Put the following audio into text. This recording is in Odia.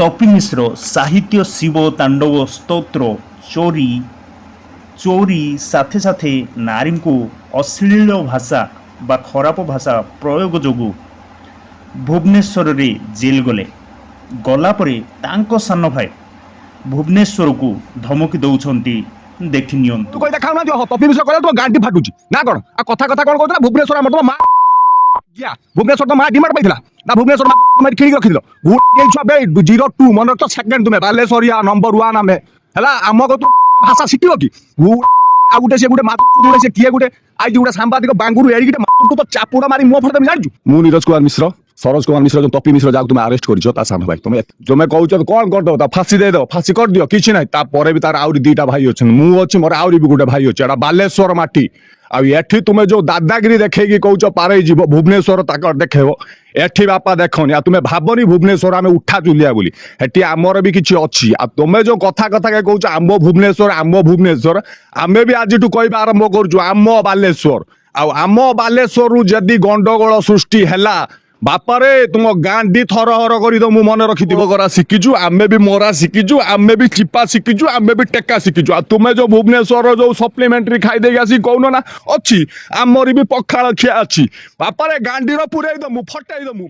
তপি মিশ্র সাহিত্য শিব তাণ্ডব ସ୍ତୋତ୍ର ଚୋରି ଚୋରି ସାଥେ ସାଥେ ନାରୀଙ୍କୁ ଅଶ୍ଳୀଳ ଭାଷା ବା ଖରାପ ଭାଷା ପ୍ରୟୋଗ ଯୋଗୁଁ ଭୁବନେଶ୍ୱରରେ ଜେଲ୍ ଗଲା ପରେ ତାଙ୍କ ସାନ ଭାଇ ଭୁବନେଶ୍ୱରକୁ ଧମକି ଦେଉଛନ୍ତି ଦେଖି ନିଅନ୍ତୁ। ତୁ କହି ଦେଖାଉନାହାନ୍ତି ତପି ମିଶ୍ର କହିଲା ତୋ ଗାଣ୍ଡି ଫାଟୁଛି ନା କଣ? ଆଉ କଥା କଣ କହୁଥିଲା ଭୁବନେଶ୍ୱର ଆମର ମା ଭୁବନେଶ୍ୱର ତ ମା ଡିମାଣ୍ଡ ପାଇଥିଲା ନା ଭୁବନେଶ୍ୱର ତୁମେ କିଣିକି ରଖିଥିଲ 02 ମନେ ରଖ ସେକେଣ୍ଡ ତୁମେ ବାଲେଶ୍ୱରିଆ ନମ୍ବର 1 ଆମେ ହେଲା ଆମ ଭାଷା ଶିଖିବ କି ଆଉ ଗୋଟେ ସେ ଗୋଟେ ମାତୃ ସେ କିଏ ଗୋଟେ ଆଇଛି ଗୋଟେ ସାମ୍ବାଦିକ ବାଙ୍ଗୁରୁ ଏଡ଼ିକି ତ ଚାପୁଡ଼ା ମାରି ମୋ ଫଟୋ ତମେ ଜାଣିଛୁ? ମୁଁ ନିରଜ କୁମାର ମିଶ୍ର ସରୋଜ କୁମାର ମିଶ୍ର ଯୋଉ ତପି ମିଶ୍ର ଯାହାକୁ ତୁମେ ଆରେଷ୍ଟ କରିଛ ତା ସାନ ଭାଇ ତୁମେ କହୁଛ କଣ କରିଦବ ତା ଫାଶୀ ଦେଇଦବ ଫାଶୀ କରିଦିଅ କିଛି ନାହିଁ। ତାପରେ ବି ତାର ଆହୁରି 2ଟା ଭାଇ ଅଛନ୍ତି ମୁଁ ଅଛି ମୋର ଆହୁରି ବି ଗୋଟେ ଭାଇ ଅଛି ଏଟା ବାଲେଶ୍ୱର ମାଟି ଆଉ ଏଠି ତୁମେ ଯୋଉ ଦାଦାଗିରି ଦେଖେଇକି କହୁଛ ପାରେଇ ଯିବ ଭୁବନେଶ୍ୱର ତାଙ୍କର ଦେଖେଇବ ଏଠି ବାପା ଦେଖନି ଆଉ ତୁମେ ଭାବନି ଭୁବନେଶ୍ୱର ଆମେ ଉଠା ଚୁଲିଆ ବୋଲି ଏଠି ଆମର ବି କିଛି ଅଛି ଆଉ ତୁମେ ଯୋଉ କଥା କହୁଛ ଆମ ଭୁବନେଶ୍ୱର ଆମେ ବି ଆଜିଠୁ କହିବା ଆରମ୍ଭ କରୁଛୁ ଆମ ବାଲେଶ୍ୱର ଆଉ ଆମ ବାଲେଶ୍ୱରରୁ ଯଦି ଗଣ୍ଡଗୋଳ ସୃଷ୍ଟି ହେଲା ବାପାରେ ତୁମ ଗାଣ୍ଡି ଥରହର କରିଦ ମୁଁ ମନେ ରଖିଥିବ କରା ଶିଖିଛୁ ଆମେ ବି ମରା ଶିଖିଛୁ ଆମେ ବି ଚିପା ଶିଖିଛୁ ଆମେ ବି ଟେକା ଶିଖିଛୁ ଆଉ ତୁମେ ଯୋଉ ଭୁବନେଶ୍ୱର ଯୋଉ ସପ୍ଲିମେଣ୍ଟାରୀ ଖାଇଦେଇକି ଆସିକି କହୁନ ନା ଅଛି ଆମର ବି ପଖାଳ ଖିଆ ଅଛି ବାପାରେ ଗାଣ୍ଡିର ପୁରେଇ ଦମୁ ଫଟେଇ ଦମୁ।